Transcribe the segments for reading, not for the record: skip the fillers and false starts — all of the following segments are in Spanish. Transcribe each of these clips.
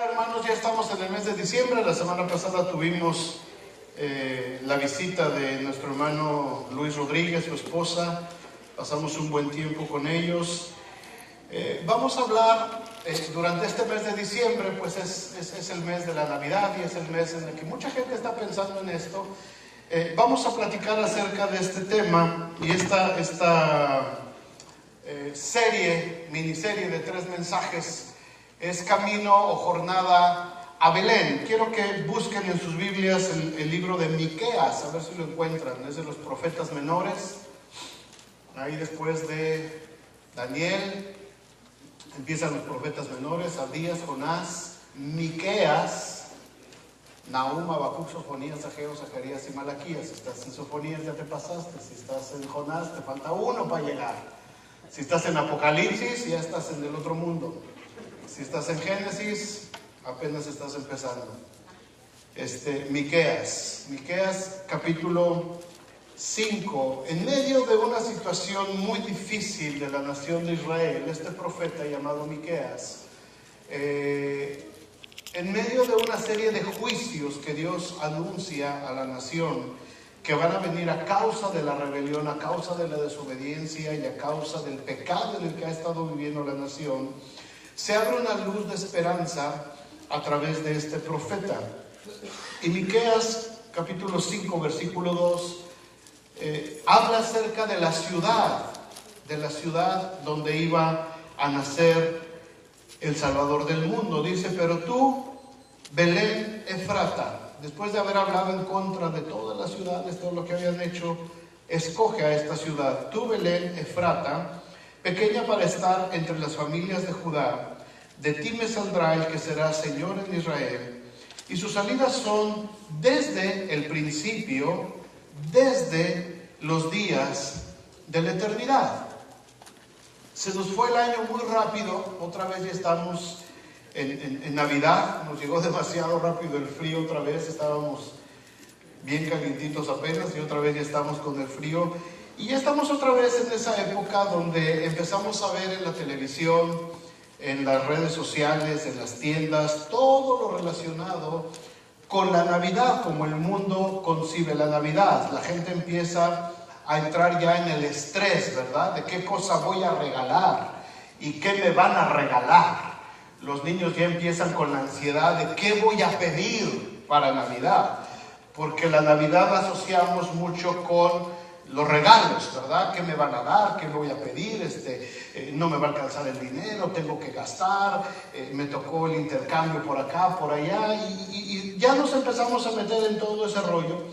Hermanos, ya estamos en el mes de diciembre. La semana pasada tuvimos la visita de nuestro hermano Luis Rodríguez, su esposa. Pasamos un buen tiempo con ellos. Vamos a hablar durante este mes de diciembre, pues es el mes de la Navidad y es el mes en el que mucha gente está pensando en esto. Vamos a platicar acerca de este tema y esta miniserie de 3 mensajes es Camino o Jornada a Belén. Quiero que busquen en sus Biblias el libro de Miqueas, a ver si lo encuentran. Es de los profetas menores. Ahí después de Daniel empiezan los profetas menores: Abdías, Jonás, Miqueas, Nahum, Habacuc, Sofonías, Ageo, Zacarías y Malaquías. Si estás en Sofonías ya te pasaste. Si estás en Jonás te falta uno para llegar. Si estás en Apocalipsis ya estás en el otro mundo. Si estás en Génesis apenas estás empezando. Miqueas capítulo 5. En medio de una situación muy difícil de la nación de Israel, este profeta llamado Miqueas, en medio de una serie de juicios que Dios anuncia a la nación, que van a venir a causa de la rebelión, a causa de la desobediencia y a causa del pecado en el que ha estado viviendo la nación, se abre una luz de esperanza a través de este profeta. Y Miqueas capítulo 5 versículo 2 habla acerca de la ciudad donde iba a nacer el Salvador del mundo. Dice: pero tú, Belén Efrata, después de haber hablado en contra de todas las ciudades, todo lo que habían hecho, escoge a esta ciudad. Tú, Belén Efrata, pequeña para estar entre las familias de Judá, de ti me saldrá el que será Señor en Israel, y sus salidas son desde el principio, desde los días de la eternidad. Se nos fue el año muy rápido. Otra vez ya estamos en Navidad. Nos llegó demasiado rápido el frío otra vez. Estábamos bien calientitos apenas y otra vez ya estamos con el frío. Y ya estamos otra vez en esa época donde empezamos a ver en la televisión, en las redes sociales, en las tiendas, todo lo relacionado con la Navidad, como el mundo concibe la Navidad. La gente empieza a entrar ya en el estrés, ¿verdad? De qué cosa voy a regalar y qué me van a regalar. Los niños ya empiezan con la ansiedad de qué voy a pedir para Navidad, porque la Navidad la asociamos mucho con los regalos, ¿verdad? ¿Qué me van a dar? ¿Qué voy a pedir? No me va a alcanzar el dinero, tengo que gastar, me tocó el intercambio por acá, por allá, y ya nos empezamos a meter en todo ese rollo.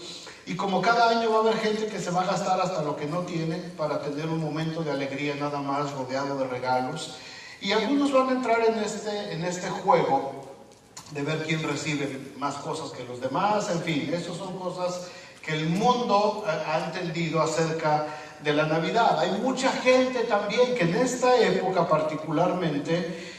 Y como cada año va a haber gente que se va a gastar hasta lo que no tiene para tener un momento de alegría nada más rodeado de regalos. Y algunos van a entrar en este juego de ver quién recibe más cosas que los demás. En fin, esas son cosas que el mundo ha entendido acerca de la Navidad. Hay mucha gente también que en esta época particularmente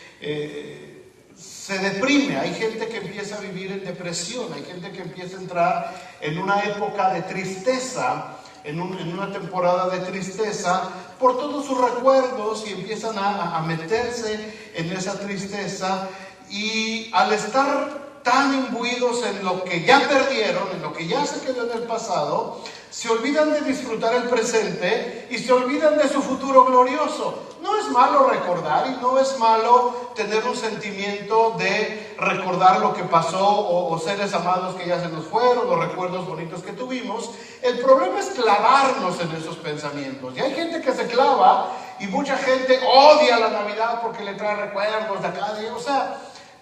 se deprime. Hay gente que empieza a vivir en depresión. Hay gente que empieza a entrar en una época de tristeza, en una temporada de tristeza por todos sus recuerdos, y empiezan a meterse en esa tristeza, y al estar tan imbuidos en lo que ya perdieron, en lo que ya se quedó en el pasado, se olvidan de disfrutar el presente y se olvidan de su futuro glorioso. No es malo recordar y no es malo tener un sentimiento de recordar lo que pasó o seres amados que ya se nos fueron, los recuerdos bonitos que tuvimos. El problema es clavarnos en esos pensamientos. Y hay gente que se clava, y mucha gente odia la Navidad porque le trae recuerdos de acá, o sea,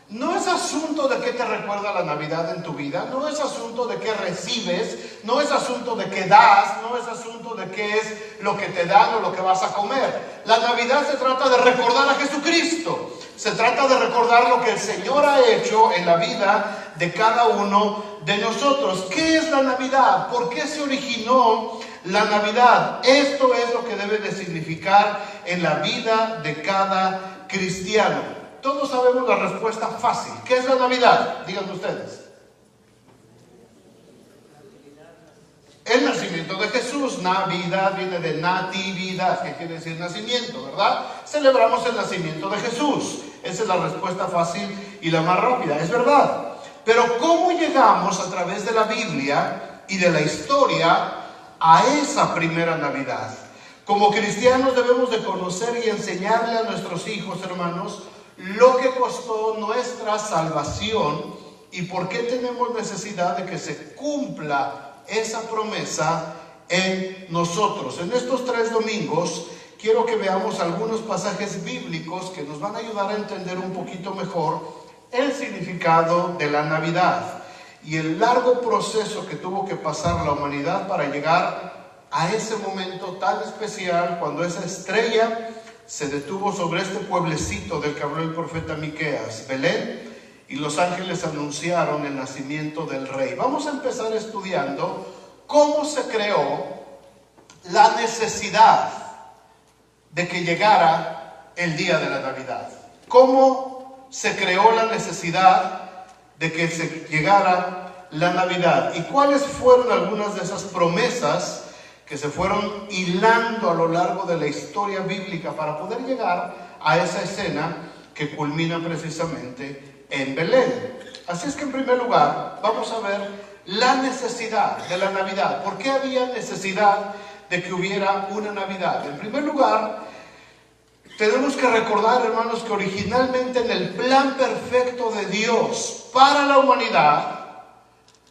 no es asunto de qué te recuerda la Navidad en tu vida, no es asunto de qué recibes, no es asunto de qué das, no es asunto de qué es lo que te dan o lo que vas a comer. La Navidad se trata de recordar a Jesucristo, se trata de recordar lo que el Señor ha hecho en la vida de cada uno de nosotros. ¿Qué es la Navidad? ¿Por qué se originó la Navidad? Esto es lo que debe de significar en la vida de cada cristiano. Todos sabemos la respuesta fácil. ¿Qué es la Navidad? Díganme ustedes. El nacimiento de Jesús. Navidad viene de natividad, que quiere decir nacimiento, ¿verdad? Celebramos el nacimiento de Jesús. Esa es la respuesta fácil y la más rápida, es verdad. Pero ¿cómo llegamos a través de la Biblia y de la historia a esa primera Navidad? Como cristianos debemos de conocer y enseñarle a nuestros hijos, hermanos, lo que costó nuestra salvación y por qué tenemos necesidad de que se cumpla esa promesa en nosotros. En estos 3 domingos quiero que veamos algunos pasajes bíblicos que nos van a ayudar a entender un poquito mejor el significado de la Navidad y el largo proceso que tuvo que pasar la humanidad para llegar a ese momento tan especial cuando esa estrella se detuvo sobre este pueblecito del que habló el profeta Miqueas, Belén, y los ángeles anunciaron el nacimiento del rey. Vamos a empezar estudiando cómo se creó la necesidad de que llegara el día de la Navidad. ¿Cómo se creó la necesidad de que se llegara la Navidad? ¿Y cuáles fueron algunas de esas promesas que se fueron hilando a lo largo de la historia bíblica para poder llegar a esa escena que culmina precisamente en Belén? Así es que en primer lugar vamos a ver la necesidad de la Navidad. ¿Por qué había necesidad de que hubiera una Navidad? En primer lugar, tenemos que recordar, hermanos, que originalmente en el plan perfecto de Dios para la humanidad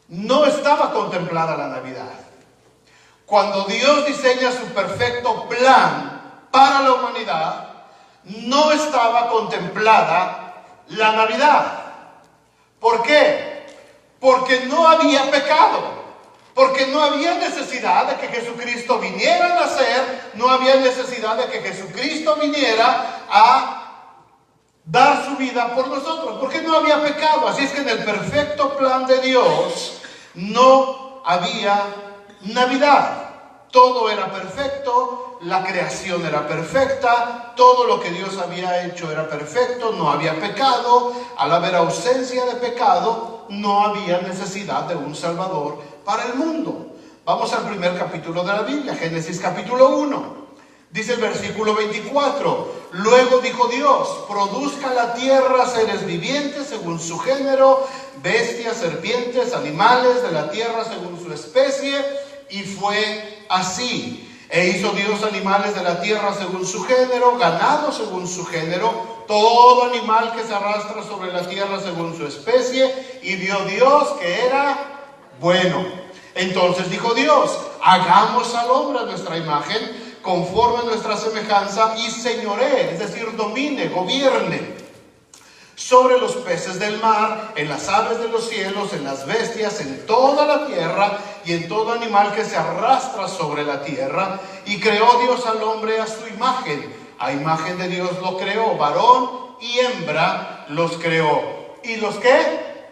no estaba contemplada la Navidad. Cuando Dios diseña su perfecto plan para la humanidad, no estaba contemplada la Navidad. ¿Por qué? Porque no había pecado, porque no había necesidad de que Jesucristo viniera a nacer, no había necesidad de que Jesucristo viniera a dar su vida por nosotros, porque no había pecado. Así es que en el perfecto plan de Dios no había Navidad. Todo era perfecto, la creación era perfecta, todo lo que Dios había hecho era perfecto, no había pecado. Al haber ausencia de pecado, no había necesidad de un Salvador para el mundo. Vamos al primer capítulo de la Biblia, Génesis capítulo 1. Dice el versículo 24, luego dijo Dios, produzca la tierra seres vivientes según su género, bestias, serpientes, animales de la tierra según su especie, y fue así. E hizo Dios animales de la tierra según su género, ganado según su género, todo animal que se arrastra sobre la tierra según su especie, y vio Dios que era bueno. Entonces dijo Dios, hagamos al hombre a nuestra imagen, conforme a nuestra semejanza, y señoree, es decir, domine, gobierne sobre los peces del mar, en las aves de los cielos, en las bestias, en toda la tierra y en todo animal que se arrastra sobre la tierra. Y creó Dios al hombre a su imagen, a imagen de Dios lo creó, varón y hembra los creó. ¿Y los qué?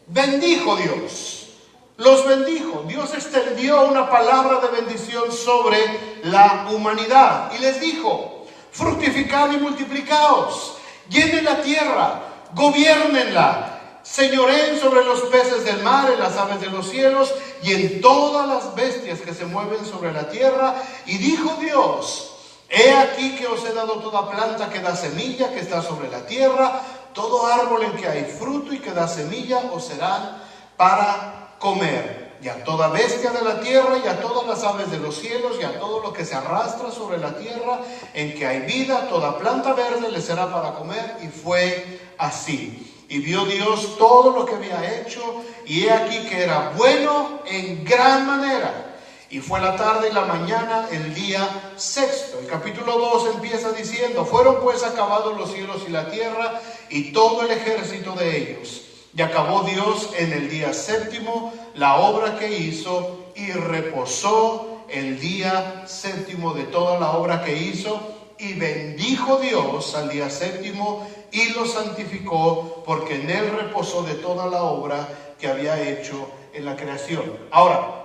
Bendijo Dios, los bendijo. Dios extendió una palabra de bendición sobre la humanidad y les dijo, fructificad y multiplicaos, llenen la tierra, gobiernenla, señoreen sobre los peces del mar, en las aves de los cielos y en todas las bestias que se mueven sobre la tierra. Y dijo Dios, he aquí que os he dado toda planta que da semilla, que está sobre la tierra, todo árbol en que hay fruto y que da semilla os serán para comer. Y a toda bestia de la tierra, y a todas las aves de los cielos, y a todo lo que se arrastra sobre la tierra, en que hay vida, toda planta verde le será para comer. Y fue así. Y vio Dios todo lo que había hecho, y he aquí que era bueno en gran manera. Y fue la tarde y la mañana el día sexto. El capítulo 2 empieza diciendo, fueron pues acabados los cielos y la tierra, y todo el ejército de ellos. Y acabó Dios en el día séptimo la obra que hizo, y reposó el día séptimo de toda la obra que hizo, y bendijo Dios al día séptimo y lo santificó, porque en él reposó de toda la obra que había hecho en la creación. Ahora,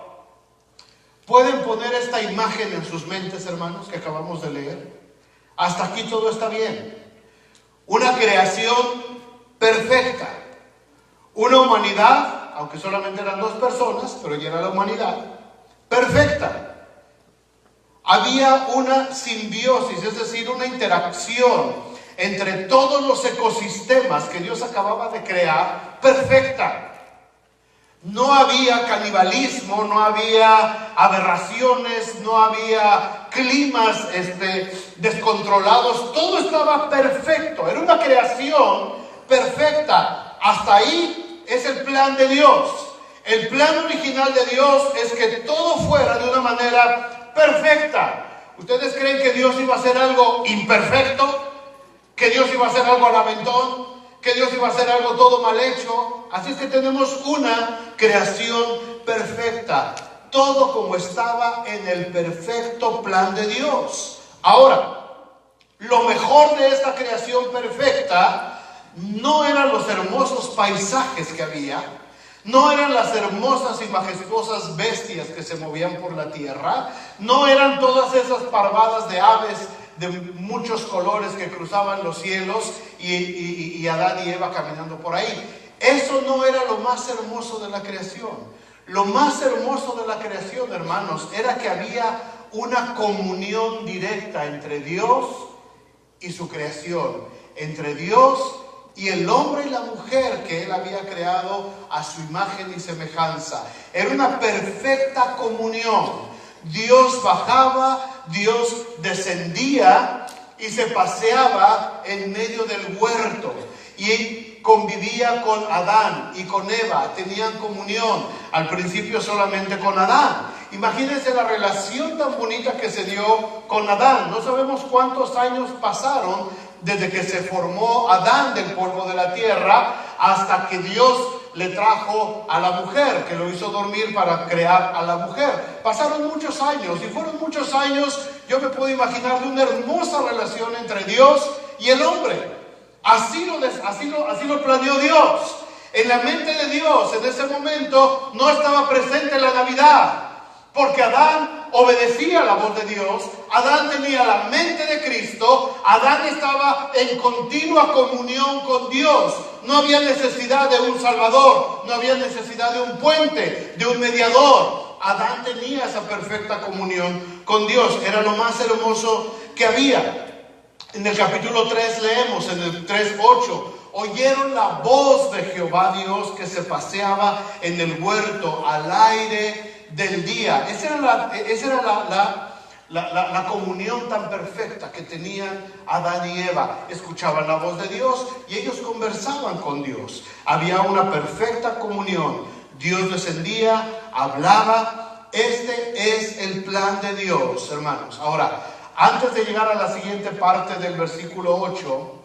¿pueden poner esta imagen en sus mentes, hermanos, que acabamos de leer? Hasta aquí todo está bien. Una creación perfecta. Una humanidad, aunque solamente eran 2 personas, pero ya era la humanidad, perfecta. Había una simbiosis, es decir, una interacción entre todos los ecosistemas que Dios acababa de crear, perfecta. No había canibalismo, no había aberraciones, no había climas descontrolados, todo estaba perfecto, era una creación perfecta. Hasta ahí es el plan de Dios. El plan original de Dios es que todo fuera de una manera perfecta. ¿Ustedes creen que Dios iba a hacer algo imperfecto? ¿Que Dios iba a hacer algo al aventón? ¿Que Dios iba a hacer algo todo mal hecho? Así es que tenemos una creación perfecta. Todo como estaba en el perfecto plan de Dios. Ahora, lo mejor de esta creación perfecta no eran los hermosos paisajes que había, no eran las hermosas y majestuosas bestias que se movían por la tierra, no eran todas esas parvadas de aves de muchos colores que cruzaban los cielos y Adán y Eva caminando por ahí. Eso no era lo más hermoso de la creación. Lo más hermoso de la creación, hermanos, era que había una comunión directa entre Dios y su creación, entre Dios y el hombre y la mujer que Él había creado a su imagen y semejanza. Era una perfecta comunión. Dios bajaba, Dios descendía y se paseaba en medio del huerto y convivía con Adán y con Eva, tenían comunión, al principio solamente con Adán. Imagínense la relación tan bonita que se dio con Adán. No sabemos cuántos años pasaron desde que se formó Adán del polvo de la tierra hasta que Dios le trajo a la mujer, que lo hizo dormir para crear a la mujer. Pasaron muchos años y fueron muchos años, yo me puedo imaginar, de una hermosa relación entre Dios y el hombre. Así lo planeó Dios. En la mente de Dios en ese momento no estaba presente la Navidad, porque Adán obedecía la voz de Dios, Adán tenía la mente de Cristo, Adán estaba en continua comunión con Dios. No había necesidad de un Salvador, no había necesidad de un puente, de un mediador. Adán tenía esa perfecta comunión con Dios, era lo más hermoso que había. En el capítulo 3 leemos, en el 3:8, oyeron la voz de Jehová Dios que se paseaba en el huerto al aire del día. Esa era la comunión tan perfecta que tenían Adán y Eva. Escuchaban la voz de Dios y ellos conversaban con Dios. Había una perfecta comunión. Dios descendía, hablaba. Este es el plan de Dios, hermanos. Ahora, antes de llegar a la siguiente parte del versículo 8,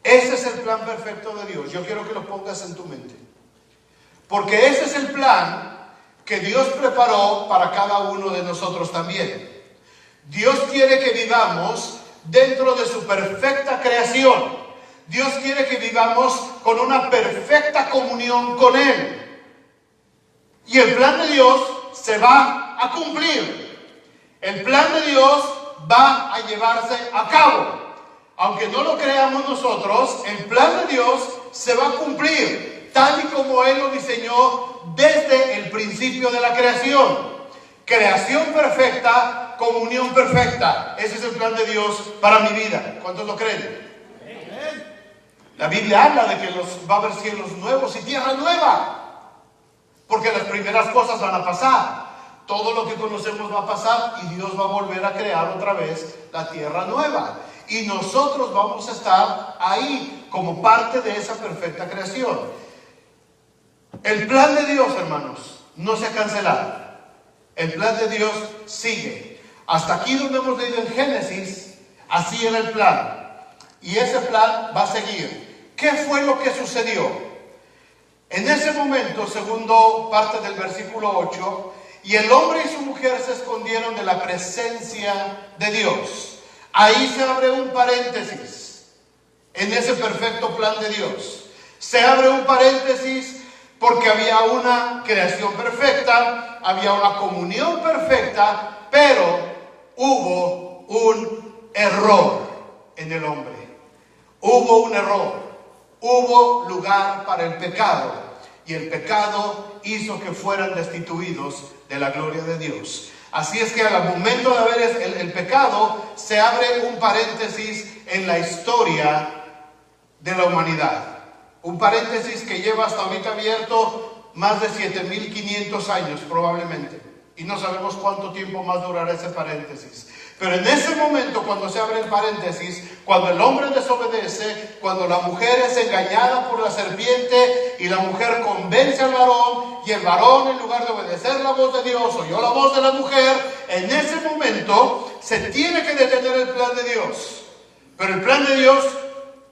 ese es el plan perfecto de Dios. Yo quiero que lo pongas en tu mente, porque ese es el plan que Dios preparó para cada uno de nosotros también. Dios quiere que vivamos dentro de su perfecta creación. Dios quiere que vivamos con una perfecta comunión con Él. Y el plan de Dios se va a cumplir. El plan de Dios va a llevarse a cabo. Aunque no lo creamos nosotros, el plan de Dios se va a cumplir, tal y como Él lo diseñó desde el principio de la creación. Creación perfecta, comunión perfecta. Ese es el plan de Dios para mi vida. ¿Cuántos lo creen? La Biblia habla de que va a haber cielos nuevos y tierra nueva, porque las primeras cosas van a pasar. Todo lo que conocemos va a pasar y Dios va a volver a crear otra vez la tierra nueva. Y nosotros vamos a estar ahí como parte de esa perfecta creación. El plan de Dios, hermanos, no se ha cancelado. El plan de Dios sigue. Hasta aquí donde hemos leído en Génesis, así era el plan. Y ese plan va a seguir. ¿Qué fue lo que sucedió? En ese momento, segundo parte del versículo 8, y el hombre y su mujer se escondieron de la presencia de Dios. Ahí se abre un paréntesis en ese perfecto plan de Dios. Se abre un paréntesis porque había una creación perfecta, había una comunión perfecta, pero hubo un error en el hombre. Hubo un error. Hubo lugar para el pecado. Y el pecado hizo que fueran destituidos de la gloria de Dios. Así es que al momento de haber el pecado, se abre un paréntesis en la historia de la humanidad. Un paréntesis que lleva hasta ahorita abierto más de 7.500 años probablemente. Y no sabemos cuánto tiempo más durará ese paréntesis. Pero en ese momento, cuando se abre el paréntesis, cuando el hombre desobedece, cuando la mujer es engañada por la serpiente y la mujer convence al varón, y el varón, en lugar de obedecer la voz de Dios, oyó la voz de la mujer, en ese momento se tiene que detener el plan de Dios. Pero el plan de Dios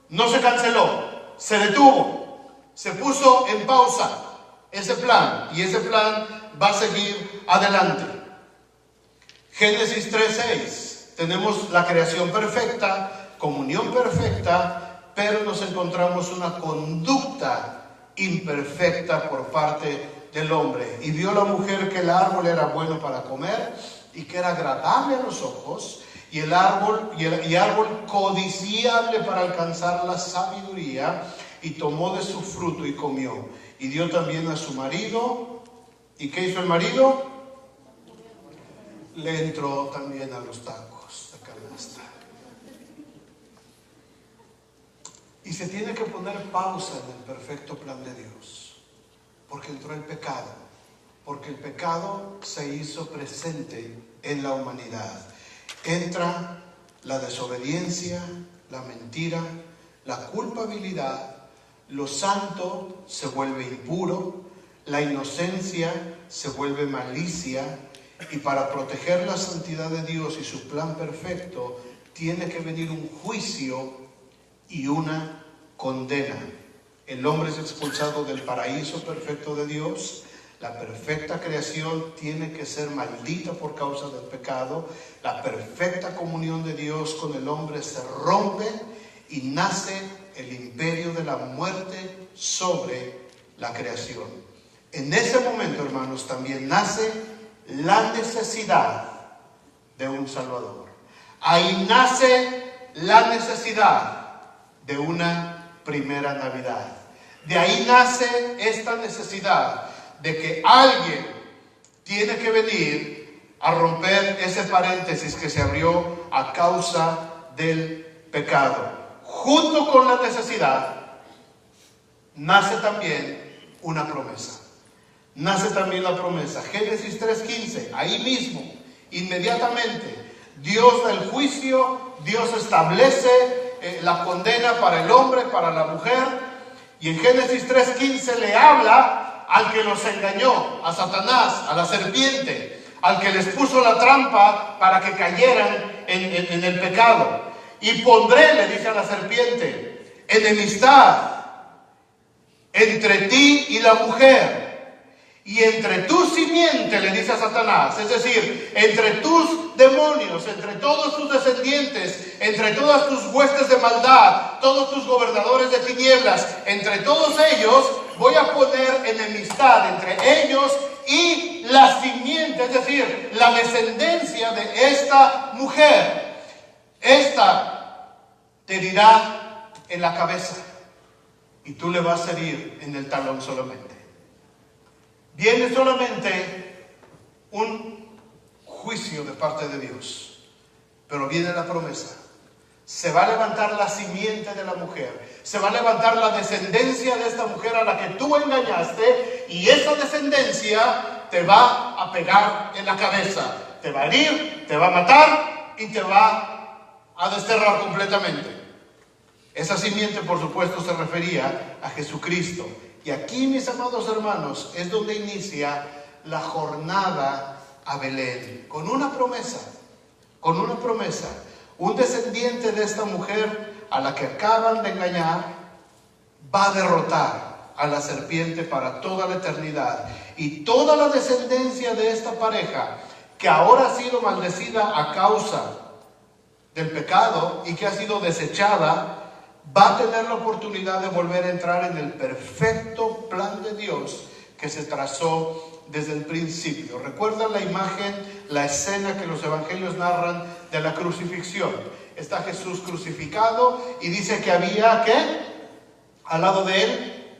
no se canceló, se detuvo, se puso en pausa ese plan, y ese plan va a seguir adelante. Génesis 3:6, tenemos la creación perfecta, comunión perfecta, pero nos encontramos una conducta imperfecta por parte del hombre. Y vio la mujer que el árbol era bueno para comer y que era agradable a los ojos, y árbol codiciable para alcanzar la sabiduría, y tomó de su fruto y comió. Y dio también a su marido. ¿Y qué hizo el marido? Le entró también a los tacos de canasta. Y se tiene que poner pausa en el perfecto plan de Dios, porque entró el pecado, porque el pecado se hizo presente en la humanidad. Entra la desobediencia, la mentira, la culpabilidad, lo santo se vuelve impuro, la inocencia se vuelve malicia, y para proteger la santidad de Dios y su plan perfecto, tiene que venir un juicio y una condena. El hombre es expulsado del paraíso perfecto de Dios. La perfecta creación tiene que ser maldita por causa del pecado. La perfecta comunión de Dios con el hombre se rompe y nace el imperio de la muerte sobre la creación. En ese momento, hermanos, también nace la necesidad de un Salvador. Ahí nace la necesidad de una primera Navidad. De ahí nace esta necesidad de que alguien tiene que venir a romper ese paréntesis que se abrió a causa del pecado. Junto con la necesidad nace también una promesa. Nace también la promesa. Génesis 3:15, ahí mismo, inmediatamente, Dios da el juicio, Dios establece la condena para el hombre, para la mujer, y en Génesis 3:15 le habla al que los engañó, a Satanás, a la serpiente, al que les puso la trampa para que cayeran en el pecado. Y pondré, le dice a la serpiente, enemistad entre ti y la mujer, y entre tu simiente, le dice a Satanás, es decir, entre tus demonios, entre todos tus descendientes, entre todas tus huestes de maldad, todos tus gobernadores de tinieblas, entre todos ellos voy a poner enemistad entre ellos y la simiente, es decir, la descendencia de esta mujer. Esta te herirá en la cabeza y tú le vas a herir en el talón solamente. Viene solamente un juicio de parte de Dios, pero viene la promesa. Se va a levantar la simiente de la mujer, se va a levantar la descendencia de esta mujer a la que tú engañaste, y esa descendencia te va a pegar en la cabeza, te va a herir, te va a matar y te va a desterrar completamente. Esa simiente, por supuesto, se refería a Jesucristo. Y aquí, mis amados hermanos, es donde inicia la jornada a Belén, con una promesa, un descendiente de esta mujer a la que acaban de engañar va a derrotar a la serpiente para toda la eternidad, y toda la descendencia de esta pareja, que ahora ha sido maldecida a causa del pecado y que ha sido desechada, va a tener la oportunidad de volver a entrar en el perfecto plan de Dios que se trazó desde el principio. ¿Recuerdan la imagen, la escena que los evangelios narran de la crucifixión? Está Jesús crucificado y dice que había, ¿qué? Al lado de él,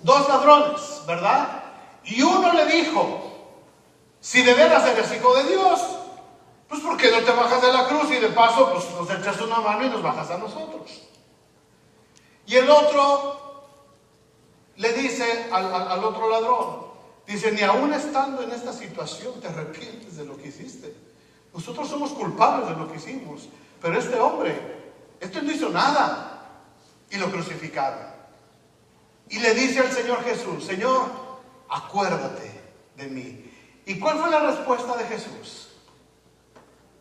dos ladrones, ¿verdad? Y uno le dijo, si de veras eres hijo de Dios, Pues ¿por qué no te bajas de la cruz y de paso pues nos echas una mano y nos bajas a nosotros? Y el otro le dice al otro ladrón, dice, ni aún estando en esta situación te arrepientes de lo que hiciste. Nosotros somos culpables de lo que hicimos, pero este hombre no hizo nada. Y lo crucificaron. Y le dice al Señor Jesús, Señor, acuérdate de mí. ¿Y cuál fue la respuesta de Jesús?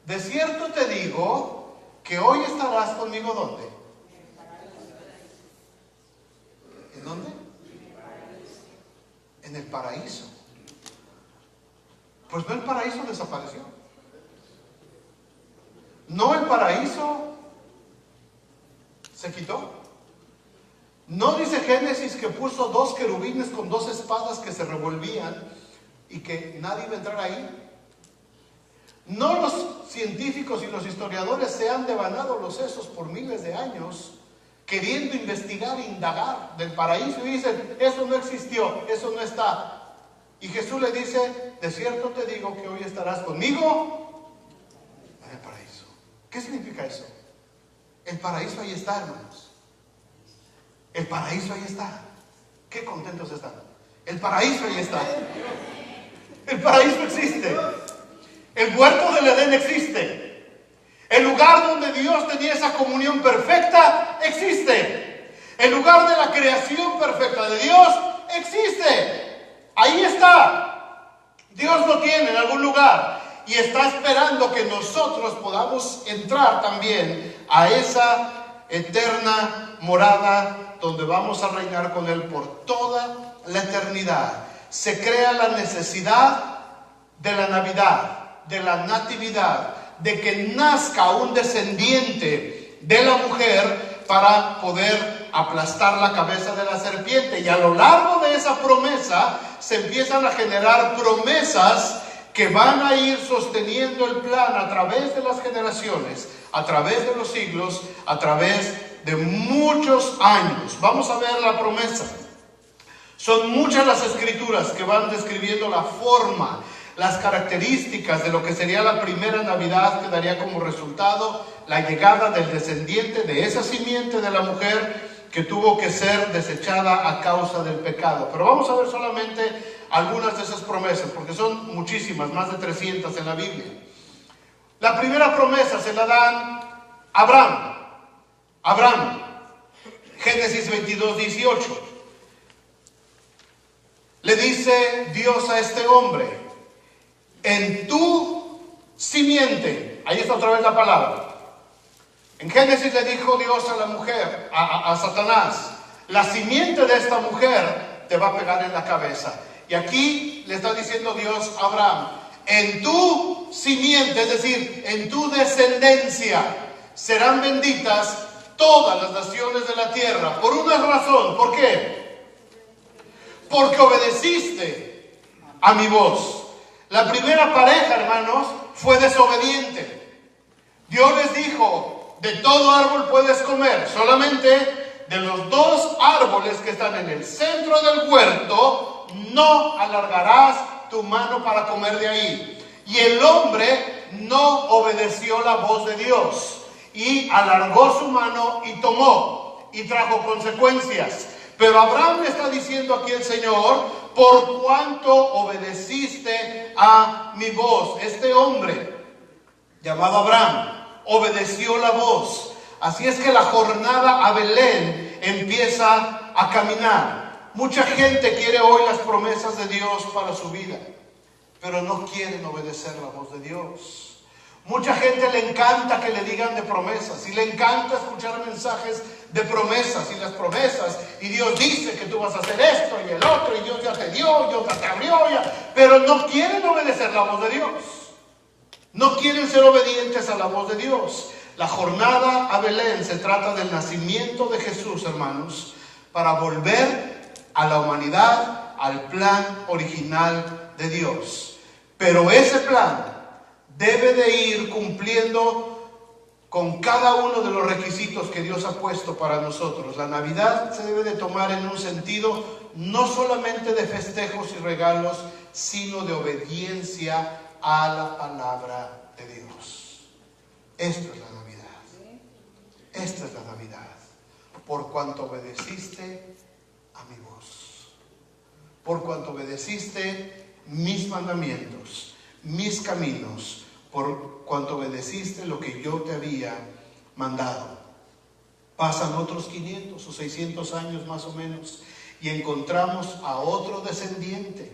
De cierto te digo que hoy estarás conmigo, ¿dónde? ¿En dónde? En el paraíso. Pues no, el paraíso desapareció. No, el paraíso se quitó. No dice Génesis que puso 2 querubines con 2 espadas que se revolvían y que nadie iba a entrar ahí. No, los científicos y los historiadores se han devanado los sesos por miles de años queriendo investigar e indagar del paraíso y dicen, eso no existió, eso no está. Y Jesús le dice, de cierto te digo que hoy estarás conmigo en el paraíso. ¿Qué significa eso? El paraíso ahí está, hermanos. El paraíso ahí está. Qué contentos están. El paraíso ahí está. El paraíso existe. El huerto del Edén existe. El lugar donde Dios tenía esa comunión perfecta existe. El lugar de la creación perfecta de Dios existe. Ahí está. Dios lo tiene en algún lugar y está esperando que nosotros podamos entrar también a esa eterna morada donde vamos a reinar con Él por toda la eternidad. Se crea la necesidad de la Navidad, de la natividad, de que nazca un descendiente de la mujer para poder aplastar la cabeza de la serpiente. Y a lo largo de esa promesa se empiezan a generar promesas que van a ir sosteniendo el plan a través de las generaciones, a través de los siglos, a través de muchos años. Vamos a ver la promesa. Son muchas las escrituras que van describiendo la forma, las características de lo que sería la primera Navidad, que daría como resultado la llegada del descendiente de esa simiente de la mujer que tuvo que ser desechada a causa del pecado. Pero vamos a ver solamente algunas de esas promesas, porque son muchísimas, más de 300 en la Biblia. La primera promesa se la dan a Abraham, Génesis 22:18. Le dice Dios a este hombre, en tu simiente, ahí está otra vez la palabra. En Génesis le dijo Dios a la mujer, a Satanás, la simiente de esta mujer te va a pegar en la cabeza. Y aquí le está diciendo Dios a Abraham, en tu simiente, es decir, en tu descendencia, serán benditas todas las naciones de la tierra. Por una razón, ¿por qué? Porque obedeciste a mi voz. La primera pareja, hermanos, fue desobediente. Dios les dijo, de todo árbol puedes comer, solamente de los 2 árboles que están en el centro del huerto, no alargarás tu mano para comer de ahí. Y el hombre no obedeció la voz de Dios y alargó su mano y tomó y trajo consecuencias. Pero Abraham le está diciendo aquí el Señor, por cuanto obedeciste a mi voz. Este hombre llamado Abraham obedeció la voz. Así es que la jornada a Belén empieza a caminar. Mucha gente quiere hoy las promesas de Dios para su vida, pero no quieren obedecer la voz de Dios. Mucha gente le encanta que le digan de promesas y le encanta escuchar mensajes de promesas y las promesas, y Dios dice que tú vas a hacer esto y el otro, y Dios ya te dio, Dios ya te abrió, pero no quieren obedecer la voz de Dios. No quieren ser obedientes a la voz de Dios. La jornada a Belén se trata del nacimiento de Jesús, hermanos, para volver a la humanidad al plan original de Dios. Pero ese plan debe de ir cumpliendo con cada uno de los requisitos que Dios ha puesto para nosotros. La Navidad se debe de tomar en un sentido no solamente de festejos y regalos, sino de obediencia a la palabra de Dios. Esto es la Navidad. Esta es la Navidad. Por cuanto obedeciste a mi voz. Por cuanto obedeciste mis mandamientos, mis caminos. Por cuanto obedeciste lo que yo te había mandado. Pasan otros 500 o 600 años más o menos y encontramos a otro descendiente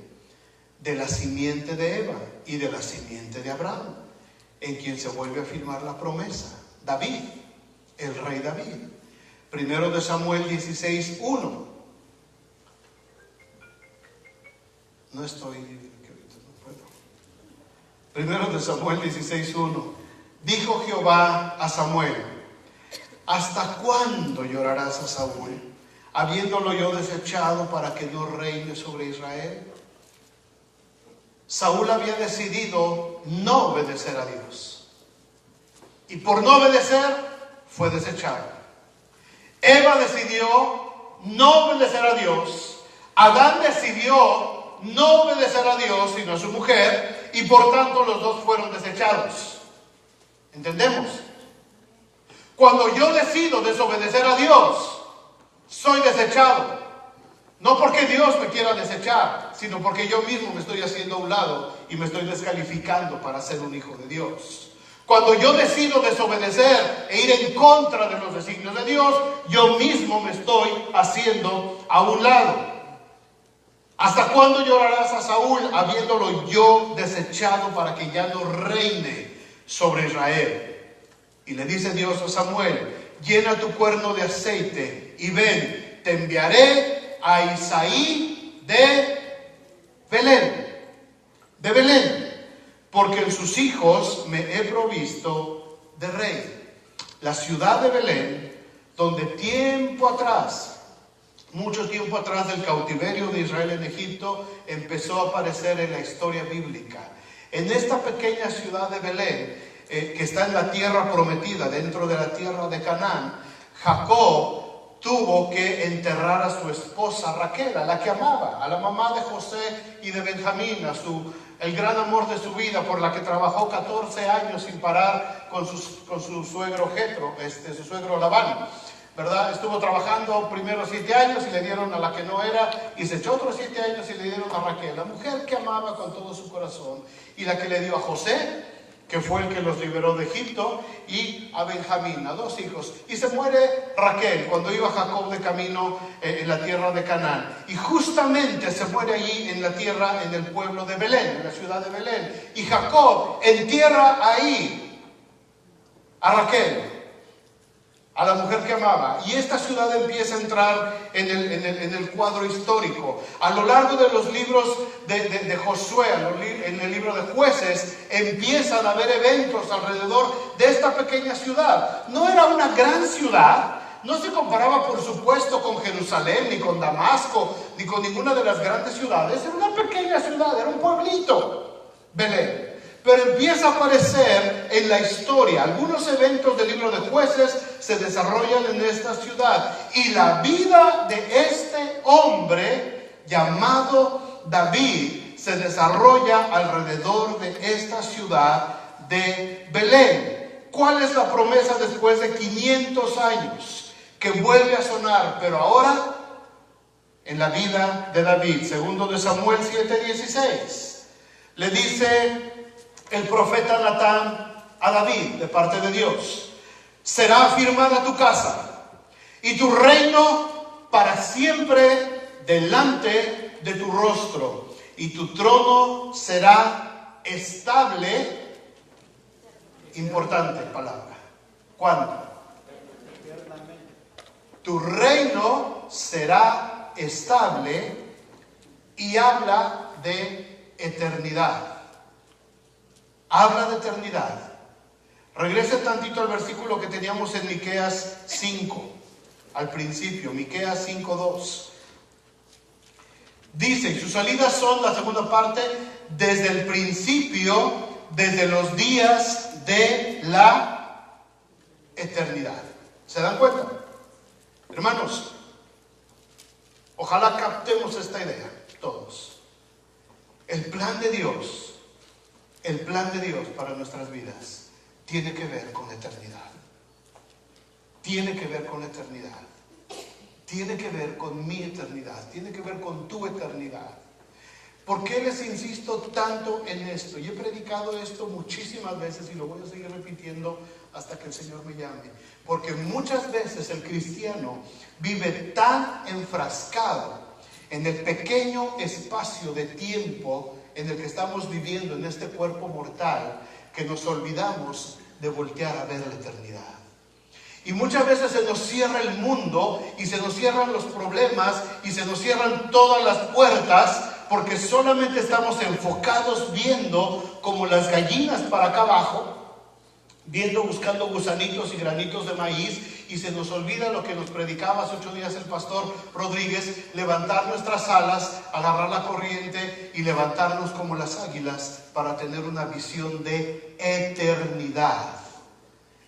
de la simiente de Eva y de la simiente de Abraham, en quien se vuelve a firmar la promesa, David, el rey David. Primero de Samuel 16:1. No estoy, no puedo. Primero de Samuel 16:1. Dijo Jehová a Samuel: ¿hasta cuándo llorarás a Saúl, habiéndolo yo desechado para que no reine sobre Israel? Saúl había decidido no obedecer a Dios. Y por no obedecer, fue desechado. Eva decidió no obedecer a Dios. Adán decidió no obedecer a Dios, sino a su mujer. Y por tanto los dos fueron desechados. ¿Entendemos? Cuando yo decido desobedecer a Dios, soy desechado. No porque Dios me quiera desechar, sino porque yo mismo me estoy haciendo a un lado y me estoy descalificando para ser un hijo de Dios. Cuando yo decido desobedecer e ir en contra de los designios de Dios, yo mismo me estoy haciendo a un lado. ¿Hasta cuándo llorarás a Saúl, habiéndolo yo desechado para que ya no reine sobre Israel? Y le dice Dios a Samuel: llena tu cuerno de aceite y ven, te enviaré a Isaí de Belén, porque en sus hijos me he provisto de rey. La ciudad de Belén, donde mucho tiempo atrás del cautiverio de Israel en Egipto, empezó a aparecer en la historia bíblica. En esta pequeña ciudad de Belén, que está en la tierra prometida, dentro de la tierra de Canaán, Jacob tuvo que enterrar a su esposa Raquel, a la que amaba, a la mamá de José y de Benjamín, el gran amor de su vida, por la que trabajó 14 años sin parar con su suegro Jetro, su suegro Labán, ¿verdad? Estuvo trabajando primero 7 años y le dieron a la que no era, y se echó otros 7 años y le dieron a Raquel, la mujer que amaba con todo su corazón, y la que le dio a José, que fue el que los liberó de Egipto, y a Benjamín, a 2 hijos. Y se muere Raquel cuando iba Jacob de camino en la tierra de Canaán. Y justamente se muere allí en la tierra, en el pueblo de Belén, en la ciudad de Belén. Y Jacob entierra ahí a Raquel, a la mujer que amaba. Y esta ciudad empieza a entrar en el cuadro histórico. A lo largo de los libros de Josué, en el libro de Jueces, empiezan a haber eventos alrededor de esta pequeña ciudad. No era una gran ciudad, no se comparaba por supuesto con Jerusalén, ni con Damasco, ni con ninguna de las grandes ciudades. Era una pequeña ciudad, era un pueblito, Belén. Pero empieza a aparecer en la historia. Algunos eventos del libro de Jueces se desarrollan en esta ciudad. Y la vida de este hombre llamado David se desarrolla alrededor de esta ciudad de Belén. ¿Cuál es la promesa después de 500 años? Que vuelve a sonar, pero ahora en la vida de David. Segundo de Samuel 7:16. Le dice el profeta Natán a David, de parte de Dios: será afirmada tu casa y tu reino para siempre delante de tu rostro, y tu trono será estable. Importante palabra. ¿Cuándo? Tu reino será estable, y habla de eternidad. Habla de eternidad. Regrese tantito al versículo que teníamos en Miqueas 5, al principio, Miqueas 5:2. Dice, y sus salidas son, la segunda parte, desde el principio, desde los días de la eternidad. ¿Se dan cuenta? Hermanos, ojalá captemos esta idea, todos. El plan de Dios el plan de Dios para nuestras vidas tiene que ver con la eternidad. Tiene que ver con la eternidad. Tiene que ver con mi eternidad. Tiene que ver con tu eternidad. ¿Por qué les insisto tanto en esto? Y he predicado esto muchísimas veces y lo voy a seguir repitiendo hasta que el Señor me llame. Porque muchas veces el cristiano vive tan enfrascado en el pequeño espacio de tiempo en el que estamos viviendo en este cuerpo mortal, que nos olvidamos de voltear a ver la eternidad. Y muchas veces se nos cierra el mundo y se nos cierran los problemas y se nos cierran todas las puertas, porque solamente estamos enfocados viendo como las gallinas para acá abajo, buscando gusanitos y granitos de maíz, y se nos olvida lo que nos predicaba hace 8 días el pastor Rodríguez: levantar nuestras alas, agarrar la corriente y levantarnos como las águilas para tener una visión de eternidad.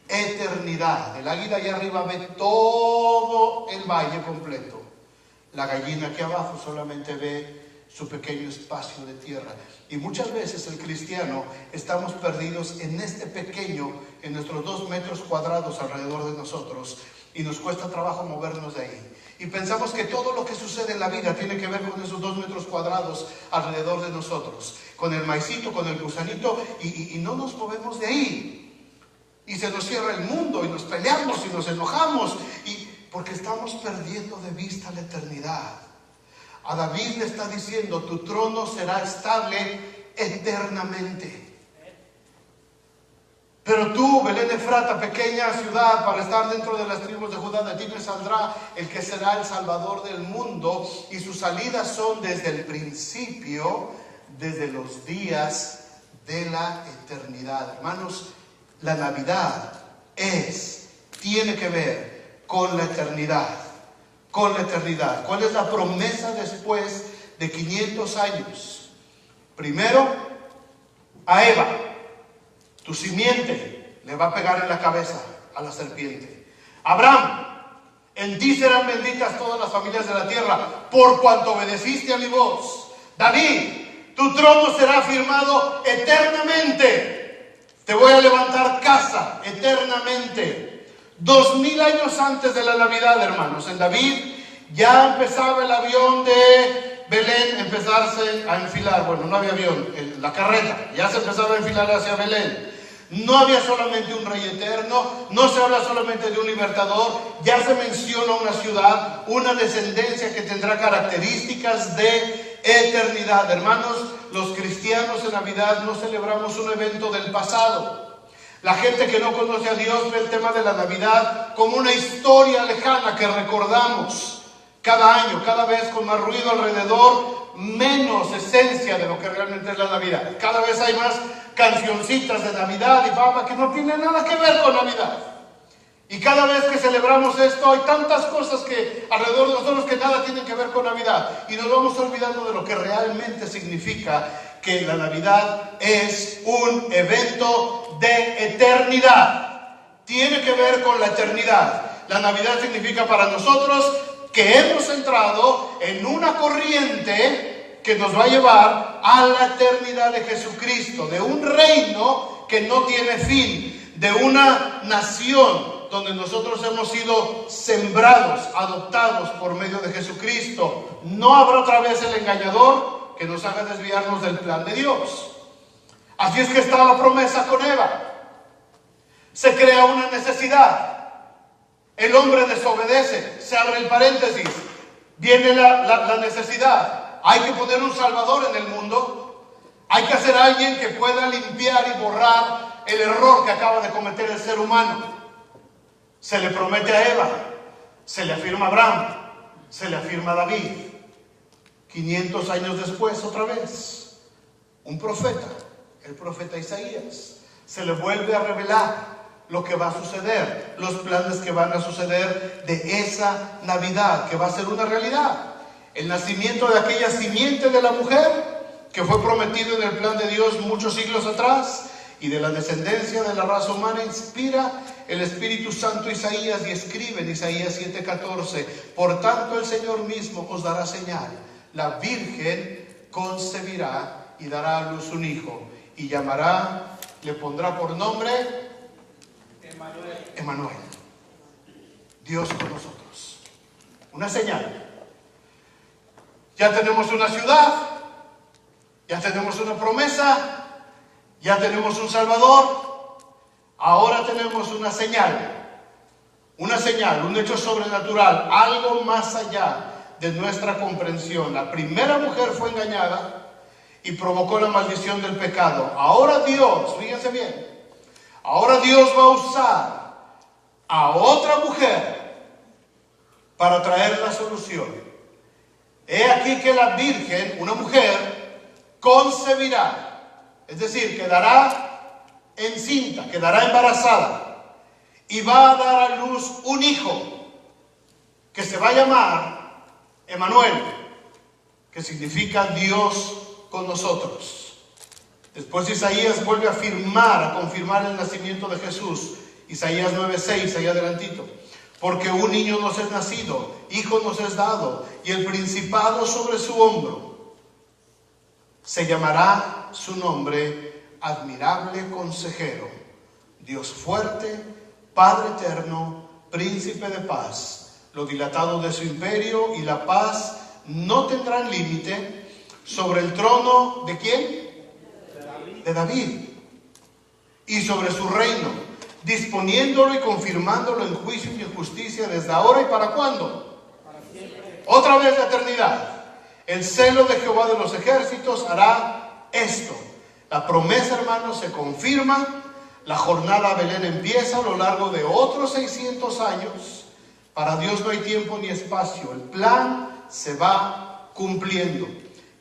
Eternidad. El águila allá arriba ve todo el valle completo. La gallina aquí abajo solamente ve su pequeño espacio de tierra. Y muchas veces el cristiano estamos perdidos en este pequeño, en nuestros 2 metros cuadrados alrededor de nosotros, y nos cuesta trabajo movernos de ahí. Y pensamos que todo lo que sucede en la vida tiene que ver con esos 2 metros cuadrados alrededor de nosotros, con el maicito, con el gusanito, y no nos movemos de ahí. Y se nos cierra el mundo y nos peleamos y nos enojamos, porque estamos perdiendo de vista la eternidad. A David le está diciendo: tu trono será estable eternamente. Pero tú, Belén Efrata, pequeña ciudad, para estar dentro de las tribus de Judá, de ti me saldrá el que será el Salvador del mundo, y sus salidas son desde el principio, desde los días de la eternidad. Hermanos, la Navidad tiene que ver con la eternidad. Con la eternidad. ¿Cuál es la promesa después de 500 años? Primero, a Eva: tu simiente le va a pegar en la cabeza a la serpiente. Abraham: en ti serán benditas todas las familias de la tierra, por cuanto obedeciste a mi voz. David: tu trono será firmado eternamente. Te voy a levantar casa eternamente. 2000 años antes de la Navidad, hermanos, en David ya empezaba el avión de Belén empezarse a enfilar. Bueno, no había avión, la carreta ya se empezaba a enfilar hacia Belén. No había solamente un rey eterno, no se habla solamente de un libertador, ya se menciona una ciudad, una descendencia que tendrá características de eternidad. Hermanos, los cristianos en Navidad no celebramos un evento del pasado. La gente que no conoce a Dios ve el tema de la Navidad como una historia lejana que recordamos cada año, cada vez con más ruido alrededor, menos esencia de lo que realmente es la Navidad. Cada vez hay más cancioncitas de Navidad y papa que no tienen nada que ver con Navidad. Y cada vez que celebramos esto hay tantas cosas que alrededor de nosotros que nada tienen que ver con Navidad, y nos vamos olvidando de lo que realmente significa que la Navidad es un evento de eternidad. Tiene que ver con la eternidad. La Navidad significa para nosotros que hemos entrado en una corriente que nos va a llevar a la eternidad de Jesucristo, de un reino que no tiene fin, de una nación donde nosotros hemos sido sembrados, adoptados por medio de Jesucristo. No habrá otra vez el engañador que nos haga desviarnos del plan de Dios. Así es que está la promesa con Eva. Se crea una necesidad. El hombre desobedece. Se abre el paréntesis. Viene la necesidad. Hay que poner un salvador en el mundo. Hay que hacer alguien que pueda limpiar y borrar el error que acaba de cometer el ser humano. Se le promete a Eva. Se le afirma a Abraham. Se le afirma a David. 500 años después, otra vez, un profeta, el profeta Isaías, se le vuelve a revelar lo que va a suceder, los planes que van a suceder de esa Navidad, que va a ser una realidad. El nacimiento de aquella simiente de la mujer, que fue prometido en el plan de Dios muchos siglos atrás, y de la descendencia de la raza humana, inspira el Espíritu Santo Isaías y escribe en Isaías 7:14: por tanto el Señor mismo os dará señal. La Virgen concebirá y dará a luz un hijo, y le pondrá por nombre Emmanuel, Dios con nosotros. Una señal. Ya tenemos una ciudad, ya tenemos una promesa, ya tenemos un Salvador. Ahora tenemos una señal, un hecho sobrenatural, algo más allá de nuestra comprensión. La primera mujer fue engañada y provocó la maldición del pecado. Ahora Dios, fíjense bien, ahora Dios va a usar a otra mujer para traer la solución. He aquí que la virgen, una mujer, concebirá, es decir, quedará encinta, quedará embarazada y va a dar a luz un hijo que se va a llamar Emmanuel, que significa Dios con nosotros. Después Isaías vuelve a confirmar el nacimiento de Jesús. Isaías 9:6, ahí adelantito. Porque un niño nos es nacido, hijo nos es dado, y el principado sobre su hombro. Se llamará su nombre Admirable Consejero, Dios fuerte, Padre eterno, Príncipe de paz. Lo dilatado de su imperio y la paz no tendrán límite sobre el trono ¿de quién? De David. Y sobre su reino, disponiéndolo y confirmándolo en juicio y en justicia desde ahora y ¿para cuándo? Para siempre. Otra vez la eternidad. El celo de Jehová de los ejércitos hará esto. La promesa, hermanos, se confirma. La jornada a Belén empieza a lo largo de otros 600 años. Para Dios no hay tiempo ni espacio. El plan se va cumpliendo.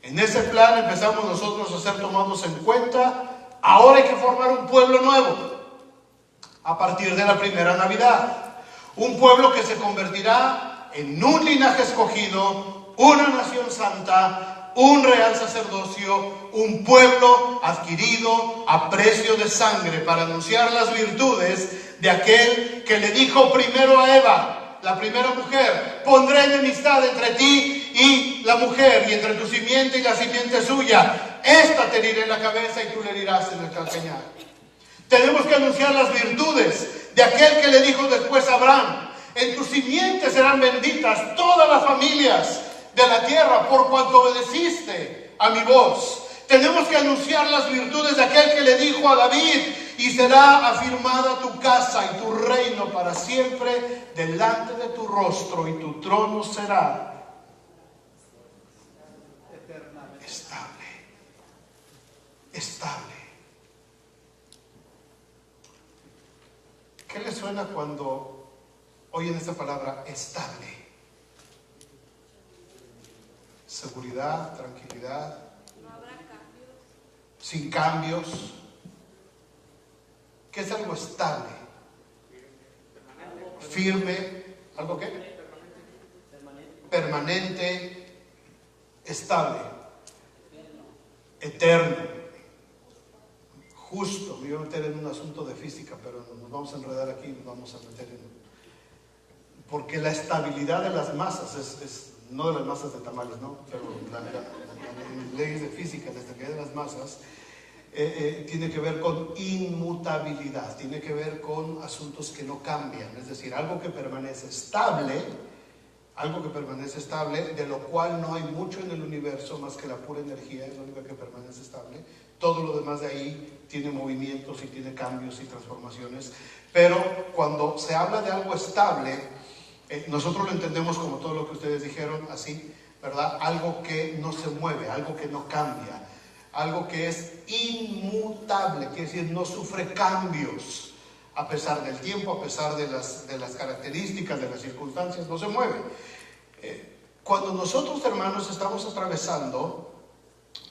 En ese plan empezamos nosotros a ser tomados en cuenta. Ahora hay que formar un pueblo nuevo. A partir de la primera Navidad, un pueblo que se convertirá en un linaje escogido, una nación santa, un real sacerdocio, un pueblo adquirido a precio de sangre para anunciar las virtudes de aquel que le dijo primero a Eva, la primera mujer: pondré enemistad entre ti y la mujer, y entre tu simiente y la simiente suya. Esta te herirá en la cabeza y tú le herirás en el calcañar. Tenemos que anunciar las virtudes de aquel que le dijo después a Abraham: en tu simiente serán benditas todas las familias de la tierra por cuanto obedeciste a mi voz. Tenemos que anunciar las virtudes de aquel que le dijo a David: y será afirmada tu casa y tu reino para siempre delante de tu rostro, y tu trono será estable. ¿Qué les suena cuando oyen esta palabra estable? Seguridad, tranquilidad. No habrá cambios. Sin cambios. ¿Qué es algo estable? Firme. ¿Algo qué? Permanente. Estable. Eterno. Justo. Me iba a meter en un asunto de física, pero nos vamos a enredar aquí y nos vamos a meter en... Porque la estabilidad de las masas es no de las masas de tamales, ¿no? Pero en leyes de física, la estabilidad de las masas tiene que ver con inmutabilidad, tiene que ver con asuntos que no cambian, es decir, algo que permanece estable, de lo cual no hay mucho en el universo más que la pura energía, es lo único que permanece estable. Todo lo demás de ahí tiene movimientos y tiene cambios y transformaciones, pero cuando se habla de algo estable, nosotros lo entendemos como todo lo que ustedes dijeron, así, ¿verdad? Algo que no se mueve, algo que no cambia, algo que es inmutable, quiere decir no sufre cambios a pesar del tiempo, a pesar de las características, de las circunstancias, no se mueve. Cuando nosotros, hermanos, estamos atravesando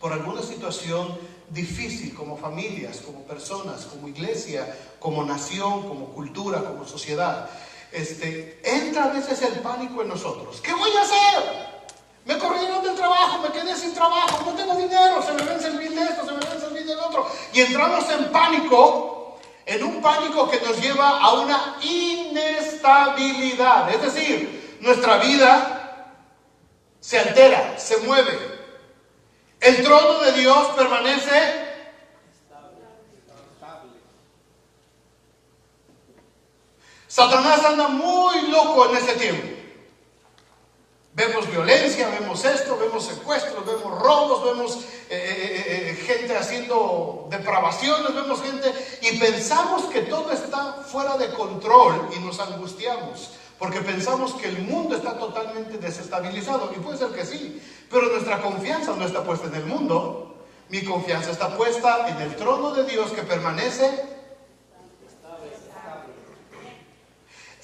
por alguna situación difícil como familias, como personas, como iglesia, como nación, como cultura, como sociedad, entra a veces el pánico en nosotros. ¿Qué voy a hacer? Me corrieron del trabajo, me quedé sin trabajo, no tengo dinero, se me vence el bill de esto, se me vence el bill del otro. Y entramos en pánico, en un pánico que nos lleva a una inestabilidad. Es decir, nuestra vida se altera, se mueve. El trono de Dios permanece Satanás anda muy loco en este tiempo. Vemos violencia, vemos esto, vemos secuestros, vemos robos, vemos gente haciendo depravaciones, vemos gente y pensamos que todo está fuera de control y nos angustiamos porque pensamos que el mundo está totalmente desestabilizado, y puede ser que sí, pero nuestra confianza no está puesta en el mundo. Mi confianza está puesta en el trono de Dios que permanece.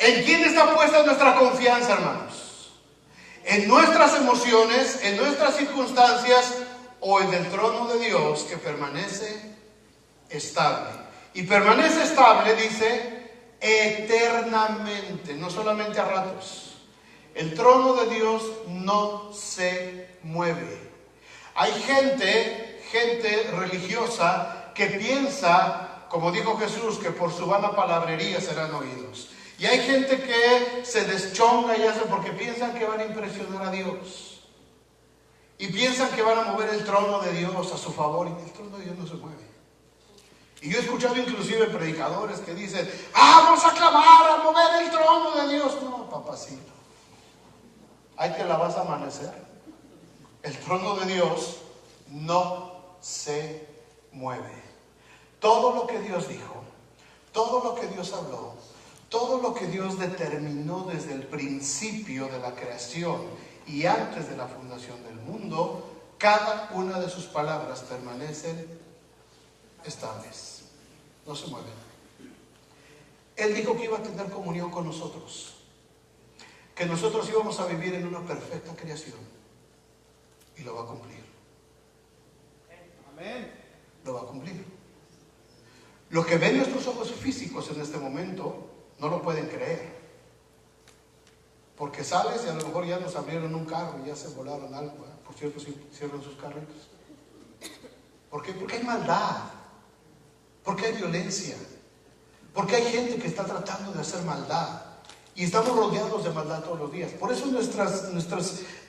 ¿En quién está puesta nuestra confianza, hermanos? ¿En nuestras emociones, en nuestras circunstancias o en el trono de Dios que permanece estable? Y permanece estable, dice, eternamente, no solamente a ratos. El trono de Dios no se mueve. Hay gente religiosa que piensa, como dijo Jesús, que por su vana palabrería serán oídos. Y hay gente que se deschonga y hace porque piensan que van a impresionar a Dios. Y piensan que van a mover el trono de Dios a su favor. Y el trono de Dios no se mueve. Y yo he escuchado inclusive predicadores que dicen, vamos a clamar, a mover el trono de Dios. No, papacito. Ahí te la vas a amanecer. El trono de Dios no se mueve. Todo lo que Dios dijo, todo lo que Dios habló, todo lo que Dios determinó desde el principio de la creación y antes de la fundación del mundo, cada una de sus palabras permanecen estables, no se mueven. Él dijo que iba a tener comunión con nosotros, que nosotros íbamos a vivir en una perfecta creación, y lo va a cumplir. Amén. Lo va a cumplir. Lo que ven nuestros ojos físicos en este momento no lo pueden creer, porque sales y a lo mejor ya nos abrieron un carro y ya se volaron algo, ¿eh? Por cierto, si cierran sus carritos. ¿Por qué? Porque hay maldad, porque hay violencia, porque hay gente que está tratando de hacer maldad y estamos rodeados de maldad todos los días. Por eso nuestras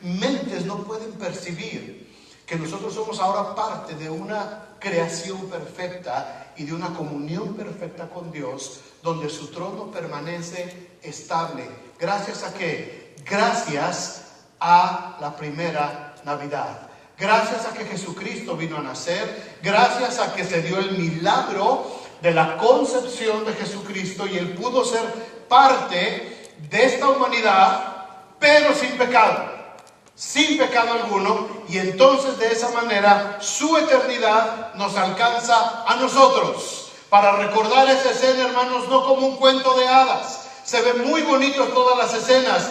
mentes no pueden percibir que nosotros somos ahora parte de una creación perfecta y de una comunión perfecta con Dios, donde su trono permanece estable. ¿Gracias a qué? Gracias a la primera Navidad. Gracias a que Jesucristo vino a nacer, gracias a que se dio el milagro de la concepción de Jesucristo y Él pudo ser parte de esta humanidad, pero sin pecado alguno, y entonces de esa manera su eternidad nos alcanza a nosotros. Para recordar esa escena, hermanos, no como un cuento de hadas. Se ven muy bonitos todas las escenas,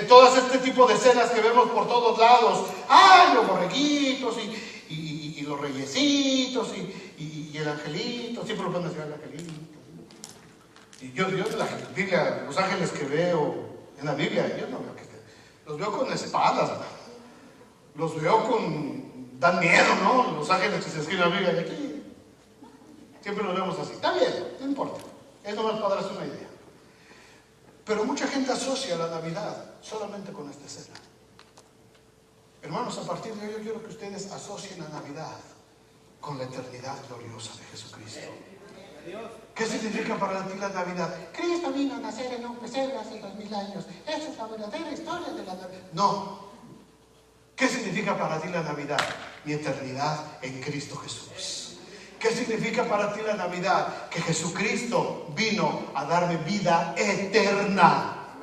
todas este tipo de escenas que vemos por todos lados. ¡Ay, los borreguitos y los reyesitos y el angelito! Siempre lo ponen así, el angelito. Y yo en la Biblia, los ángeles que veo en la Biblia, yo no veo que estén. Los veo con espadas, ¿no? Los veo con... dan miedo, ¿no? Los ángeles que se escriben en la Biblia de aquí. Siempre los vemos así. Está bien, no importa. Es nomás para darse una idea. Pero mucha gente asocia la Navidad solamente con esta escena. Hermanos, a partir de hoy yo quiero que ustedes asocien la Navidad con la eternidad gloriosa de Jesucristo. ¿Qué significa para ti la Navidad? Cristo vino a nacer en un pesebre hace 2000 años. Esa es la verdadera historia de la Navidad. No. ¿Qué significa para ti la Navidad? Mi eternidad en Cristo Jesús. ¿Qué significa para ti la Navidad? Que Jesucristo vino a darme vida eterna,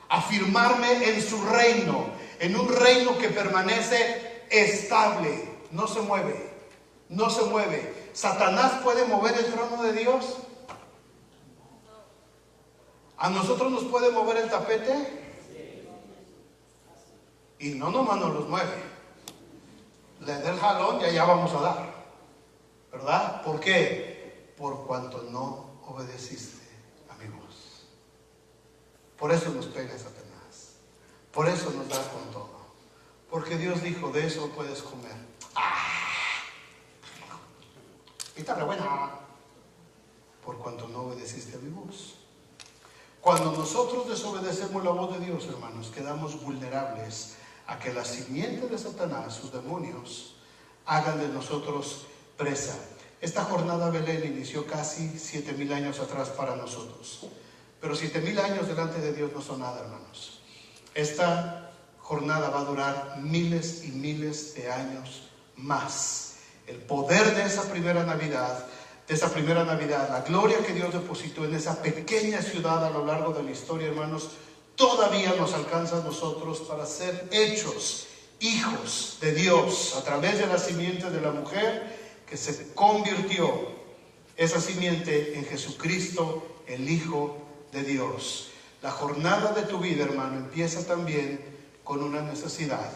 a firmarme en su reino, en un reino que permanece estable, no se mueve, no se mueve. ¿Satanás puede mover el trono de Dios? ¿A nosotros nos puede mover el tapete? Y no nomás nos los mueve, le da el jalón y allá vamos a dar. ¿Verdad? ¿Por qué? Por cuanto no obedeciste a mi voz. Por eso nos pega Satanás. Por eso nos da con todo. Porque Dios dijo, de eso puedes comer. Y está re buena. Por cuanto no obedeciste a mi voz. Cuando nosotros desobedecemos la voz de Dios, hermanos, quedamos vulnerables a que la simiente de Satanás, sus demonios, hagan de nosotros presa. Esta jornada Belén inició casi 7000 años atrás para nosotros. Pero 7,000 años delante de Dios no son nada, hermanos. Esta jornada va a durar miles y miles de años más. El poder de esa primera Navidad, la gloria que Dios depositó en esa pequeña ciudad a lo largo de la historia, hermanos, todavía nos alcanza a nosotros para ser hechos hijos de Dios a través de la simiente de la mujer que se convirtió, esa simiente, en Jesucristo, el Hijo de Dios. La jornada de tu vida, hermano, empieza también con una necesidad.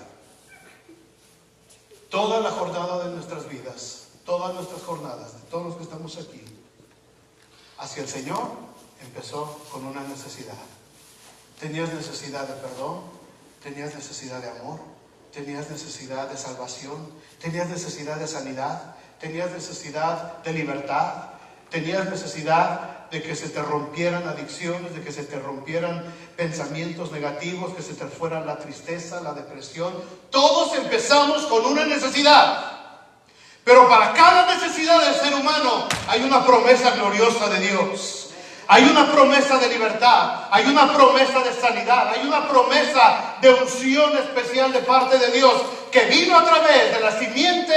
Toda la jornada de nuestras vidas, todas nuestras jornadas, de todos los que estamos aquí, hacia el Señor, empezó con una necesidad. Tenías necesidad de perdón, tenías necesidad de amor, tenías necesidad de salvación, tenías necesidad de sanidad, tenías necesidad de libertad, tenías necesidad de que se te rompieran adicciones, de que se te rompieran pensamientos negativos, que se te fuera la tristeza, la depresión. Todos empezamos con una necesidad, pero para cada necesidad del ser humano hay una promesa gloriosa de Dios. Hay una promesa de libertad, hay una promesa de sanidad, hay una promesa de unción especial de parte de Dios que vino a través de la simiente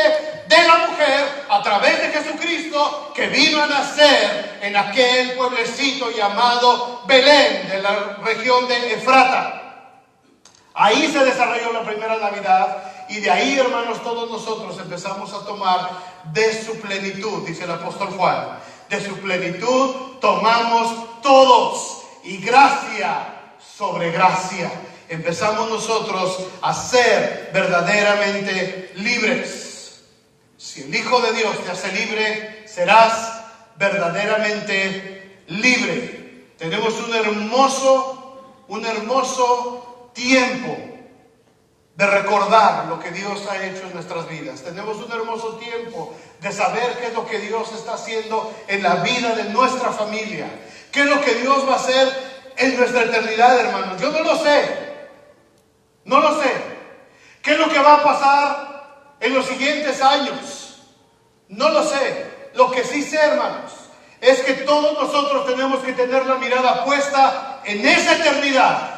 de la mujer, a través de Jesucristo, que vino a nacer en aquel pueblecito llamado Belén, de la región de Efrata. Ahí se desarrolló la primera Navidad y de ahí, hermanos, todos nosotros empezamos a tomar de su plenitud, dice el apóstol Juan. De su plenitud tomamos todos, y gracia sobre gracia empezamos nosotros a ser verdaderamente libres. Si el Hijo de Dios te hace libre, serás verdaderamente libre. Tenemos un hermoso tiempo de recordar lo que Dios ha hecho en nuestras vidas. Tenemos un hermoso tiempo de saber qué es lo que Dios está haciendo en la vida de nuestra familia. ¿Qué es lo que Dios va a hacer en nuestra eternidad, hermanos? Yo no lo sé. No lo sé. ¿Qué es lo que va a pasar en los siguientes años? No lo sé. Lo que sí sé, hermanos, es que todos nosotros tenemos que tener la mirada puesta en esa eternidad.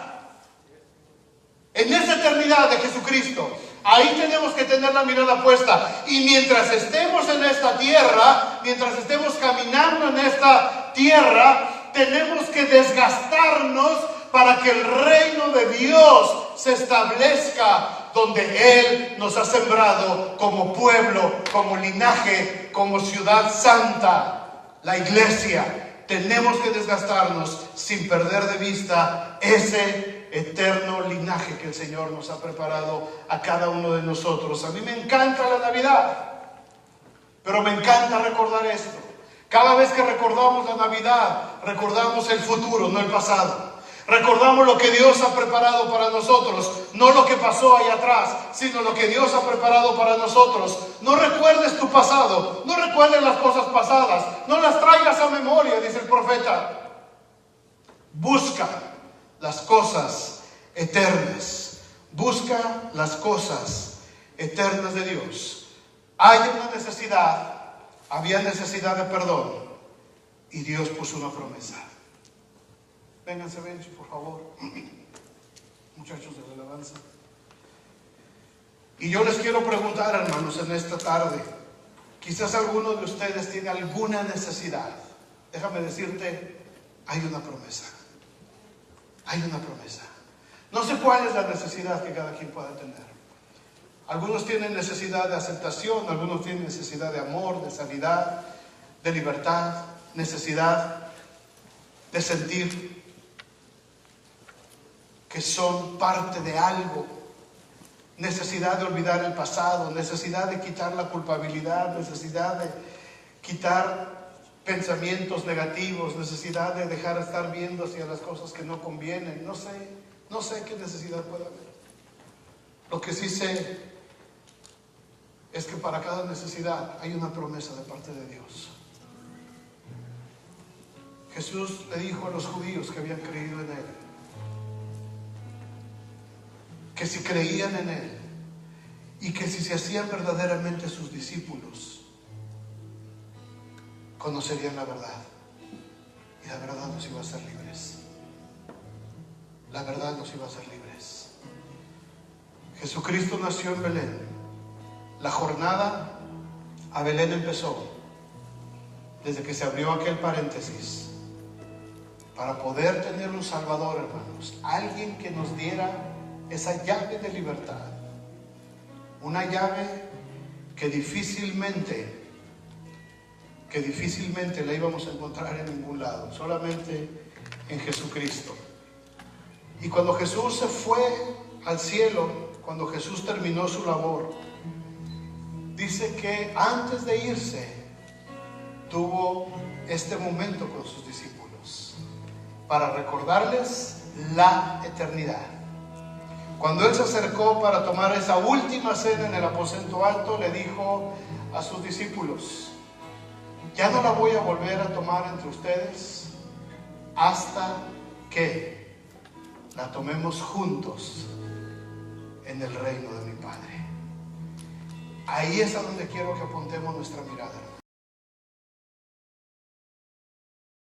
En esa eternidad de Jesucristo. Ahí tenemos que tener la mirada puesta. Y mientras estemos en esta tierra, mientras estemos caminando en esta tierra, tenemos que desgastarnos para que el reino de Dios se establezca donde Él nos ha sembrado como pueblo, como linaje, como ciudad santa, la iglesia. Tenemos que desgastarnos sin perder de vista ese eterno linaje que el Señor nos ha preparado a cada uno de nosotros. A mí me encanta la Navidad, pero me encanta recordar esto. Cada vez que recordamos la Navidad, recordamos el futuro, no el pasado. Recordamos lo que Dios ha preparado para nosotros, no lo que pasó allá atrás, sino lo que Dios ha preparado para nosotros. No recuerdes tu pasado, no recuerdes las cosas pasadas, no las traigas a memoria, dice el profeta. Busca las cosas eternas, busca las cosas eternas de Dios. Hay una necesidad, había necesidad de perdón, y Dios puso una promesa. Vénganse, Benchi, por favor, muchachos de la alabanza. Y yo les quiero preguntar, hermanos, en esta tarde, quizás alguno de ustedes tiene alguna necesidad. Déjame decirte, hay una promesa. Hay una promesa. No sé cuál es la necesidad que cada quien pueda tener. Algunos tienen necesidad de aceptación, algunos tienen necesidad de amor, de sanidad, de libertad, necesidad de sentir que son parte de algo, necesidad de olvidar el pasado, necesidad de quitar la culpabilidad, necesidad de quitar pensamientos negativos, necesidad de dejar de estar viendo hacia las cosas que no convienen. No sé qué necesidad puede haber. Lo que sí sé es que para cada necesidad hay una promesa de parte de Dios. Jesús le dijo a los judíos que habían creído en Él, que si creían en Él y que si se hacían verdaderamente sus discípulos, conocerían la verdad, y la verdad nos iba a hacer libres. la verdad nos iba a hacer libres. Jesucristo nació en Belén. La jornada a Belén empezó desde que se abrió aquel paréntesis para poder tener un Salvador, hermanos. Alguien que nos diera esa llave de libertad. Una llave que difícilmente la íbamos a encontrar en ningún lado, solamente en Jesucristo. Y cuando Jesús se fue al cielo, cuando Jesús terminó su labor, dice que antes de irse tuvo este momento con sus discípulos para recordarles la eternidad. Cuando Él se acercó para tomar esa última cena en el aposento alto, le dijo a sus discípulos: ya no la voy a volver a tomar entre ustedes hasta que la tomemos juntos en el reino de mi Padre. Ahí es a donde quiero que apuntemos nuestra mirada.